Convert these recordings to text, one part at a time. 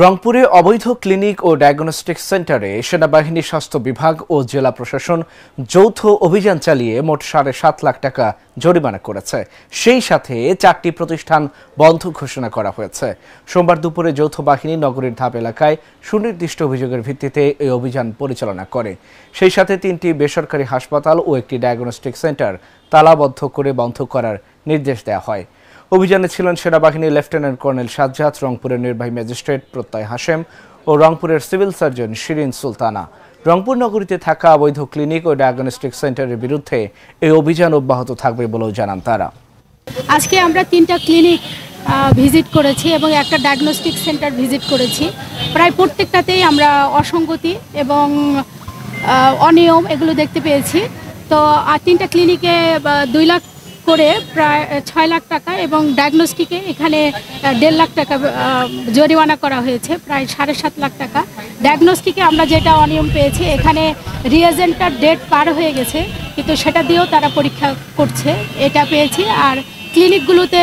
রংপুরে অবৈধ ক্লিনিক ও ডায়াগনস্টিক সেন্টারে সেনাবাহিনী, স্বাস্থ্য বিভাগ ও জেলা প্রশাসন যৌথ অভিযান চালিয়ে মোট ৭.৫ লাখ টাকা জরিমানা করেছে। সেই সাথে ৪টি প্রতিষ্ঠান বন্ধ ঘোষণা করা হয়েছে। সোমবার দুপুরে যৌথ বাহিনী নগরীর ধাপ এলাকায় সুনির্দিষ্ট অভিযোগের ভিত্তিতে এই অভিযান পরিচালনা করে। সেই সাথে ৩টি বেসরকারি হাসপাতাল ও একটি ডায়াগনস্টিক সেন্টার তালাবদ্ধ করে বন্ধ করার নির্দেশ দেওয়া হয়। অভিযানে ছিলেন সেনাবাহিনীর লেফটেন্যান্ট কর্নেল সাজ্জাদ, রংপুরের নির্বাহী ম্যাজিস্ট্রেট প্রত্যয় হাশেম ও রংপুরের সিভিল সার্জন শিরিন সুলতানা। রংপুর নগরীতে থাকা অবৈধ ক্লিনিক ও ডায়াগনস্টিক সেন্টারের বিরুদ্ধে এই অভিযান অব্যাহত থাকবে বলেও জানান তারা। আজকে আমরা 3টা ক্লিনিক ভিজিট করেছি এবং একটা ডায়াগনস্টিক সেন্টার ভিজিট করেছি। প্রায় প্রত্যেকটাতেই আমরা অসঙ্গতি এবং অনিয়ম এগুলো দেখতে পেয়েছি। তো 3টা ক্লিনিকে 2 লাখ করে প্রায় 6 লাখ টাকা এবং ডায়াগনস্টিকে এখানে 1.5 লাখ টাকা জরিমানা করা হয়েছে, প্রায় 7.5 লাখ টাকা। ডায়াগনস্টিকে আমরা যেটা অনিয়ম পেয়েছি, এখানে রিয়েজেন্টটার ডেট পার হয়ে গেছে, কিন্তু সেটা দিয়েও তারা পরীক্ষা করছে, এটা পেয়েছি। আর ক্লিনিকগুলোতে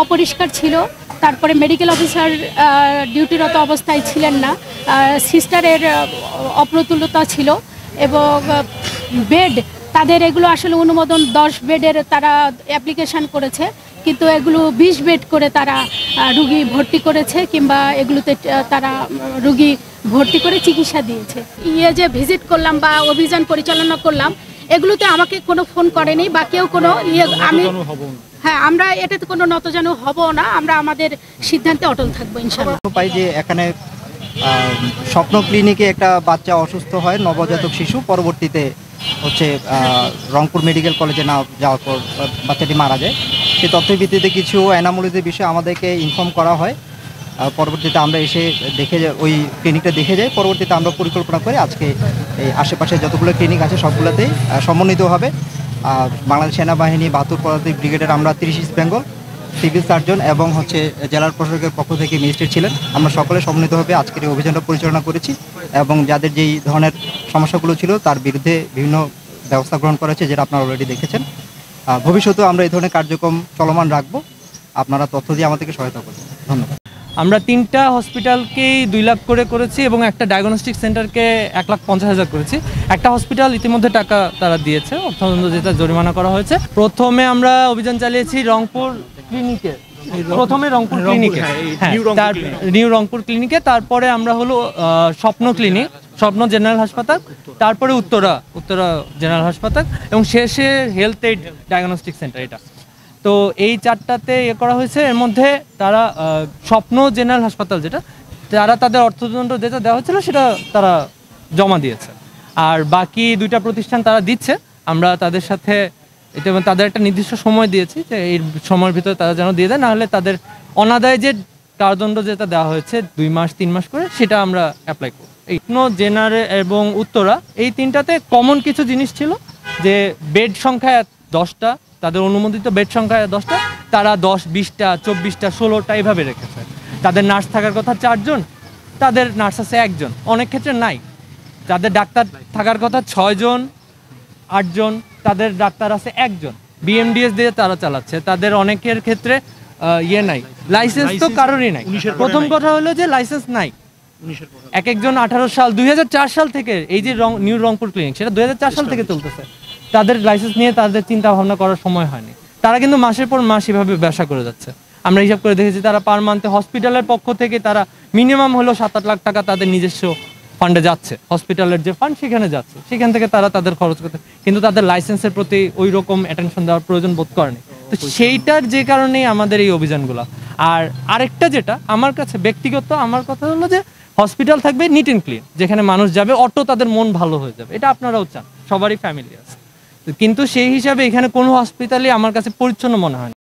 অপরিষ্কার ছিল, তারপরে মেডিকেল অফিসার ডিউটিরত অবস্থায় ছিলেন না, সিস্টারের অপ্রতুলতা ছিল এবং বেড তাদের এগুলো আসলে অনুমোদন 10 বেডের তারা অ্যাপ্লিকেশান করেছে, কিন্তু এগুলো 20 বেড করে তারা রুগী ভর্তি করেছে কিংবা এগুলোতে তারা রুগী ভর্তি করে চিকিৎসা দিয়েছে। যে ভিজিট করলাম বা অভিযান পরিচালনা করলাম, এগুলোতে আমাকে কোনো ফোন করেনি বা কেউ কোনো আমরা এটাতে কোনো নতজানু হব না। আমরা আমাদের সিদ্ধান্তে অটল থাকবো ইনশাআল্লাহ। পাই যে এখানে স্বপ্ন ক্লিনিকে একটা বাচ্চা অসুস্থ হয়, নবজাতক শিশু, পরবর্তীতে রংপুর মেডিকেল কলেজে না যাওয়ার পর বাচ্চাটি মারা যায়। সেই তথ্যের ভিত্তিতে কিছু অ্যানামোলিজের বিষয়ে আমাদেরকে ইনফর্ম করা হয়। পরবর্তীতে আমরা এসে ওই ক্লিনিকটা দেখে যাই। পরবর্তীতে আমরা পরিকল্পনা করে আজকে এই আশেপাশে যতগুলো ক্লিনিক আছে সবগুলোতেই সমন্বিতভাবে বাংলাদেশ সেনাবাহিনী ৭২ পদাতিক ব্রিগেডের আমরা 30 ইস্ট বেঙ্গল, সিভিল সার্জন এবং জেলার প্রশাসকের পক্ষ থেকে ম্যাজিস্ট্রেট ছিলেন, আমরা সকলে সমন্বিতভাবে আজকের এই অভিযানটা পরিচালনা করেছি এবং যাদের যেই ধরনের সমস্যাগুলো ছিল তার বিরুদ্ধে বিভিন্ন ব্যবস্থা গ্রহণ করা হয়েছে, যেটা আপনারা অলরেডি দেখেছেন। ভবিষ্যতেও আমরা এই ধরনের কার্যক্রম চলমান রাখবো। আপনারা তথ্য দিয়ে আমাদেরকে সহায়তা করবেন। ধন্যবাদ। আমরা 3টা হসপিটালকেই 2 লাখ করে করেছি এবং একটা ডায়াগনস্টিক সেন্টারকে 1,50,000 করেছি। একটা হসপিটাল ইতিমধ্যে টাকা তারা দিয়েছে, অর্থাৎ যেটা জরিমানা করা হয়েছে। প্রথমে আমরা অভিযান চালিয়েছি রংপুর ক্লিনিকে, নিউ রংপুর ক্লিনিকে, তারপরে আমরা হলো স্বপ্ন ক্লিনিক, স্বপ্ন জেনারেল হাসপাতাল, তারপরে উত্তরা জেনারেল হাসপাতাল এবং শেষে হেলথ এইড ডায়াগনস্টিক সেন্টার। এটা তো এই 4টাতে করা হয়েছে। এর মধ্যে তারা স্বপ্ন জেনারেল হাসপাতাল যেটা, তারা তাদের অর্থদণ্ড যেটা দেওয়া হয়েছিল সেটা তারা জমা দিয়েছে, আর বাকি 2টা প্রতিষ্ঠান তারা দিচ্ছে। আমরা তাদের সাথে তাদের একটা নির্দিষ্ট সময় দিয়েছি যে এই সময়ের ভিতরে তারা যেন দিয়ে দেয়, নাহলে তাদের অনাদায় যে কারাদণ্ড যেটা দেওয়া হয়েছে 2 মাস 3 মাস করে, সেটা আমরা অ্যাপ্লাই করব। এই জেনারেল এবং উত্তরা এই 3টাতে কমন কিছু জিনিস ছিল, যে বেড সংখ্যা 10টা, তাদের অনুমোদিত বেড সংখ্যা 10টা, তারা 10, 20টা, 24টা, 16টা এইভাবে রেখেছে। তাদের নার্স থাকার কথা 4 জন, তাদের নার্স আছে 1 জন, অনেক ক্ষেত্রে নাই। তাদের ডাক্তার থাকার কথা 6 জন, 8 জন, তাদের ডাক্তার আছে 1 জন। BMDS দিয়ে তারা চালাচ্ছে। তাদের অনেকের ক্ষেত্রে নাই, লাইসেন্স তো কারোরই নাই। প্রথম কথা হলো যে লাইসেন্স নাই। একজন 2004 সাল থেকে এই যে নিউ রংপুর ক্লিনিক, সেটা 2004 সাল থেকে চলতেছে। তাদের লাইসেন্স নিয়ে তাদের চিন্তা ভাবনা করার সময় হয়নি। তারা কিন্তু মাসের পর মাস এভাবে ব্যবসা করে যাচ্ছে। আমরা হিসাব করে দেখেছি তারা পার মান্থে হসপিটালের পক্ষ থেকে তারা মিনিমাম হলো 7-8 লাখ টাকা তাদের নিজস্ব ফান্ডে যাচ্ছে, হসপিটালের যে ফান্ড সেখানে যাচ্ছে, সেখান থেকে তারা তাদের খরচ করতে, কিন্তু তাদের লাইসেন্সের প্রতি ওই রকম অ্যাটেনশন দেওয়ার প্রয়োজন বোধ করেনি। তো সেইটার যে কারণেই আমাদের এই অভিযানগুলো। আর আরেকটা যেটা আমার কাছে ব্যক্তিগত, আমার কথা হলো যে হসপিটাল থাকবে নিট অ্যান্ড ক্লিন, যেখানে মানুষ যাবে অটো তাদের মন ভালো হয়ে যাবে, এটা আপনারাও চান, সবারই ফ্যামিলি আছে, কিন্তু সেই হিসাবে এখানে কোনো হসপিটালই আমার কাছে পরিচ্ছন্ন মনে হয় না।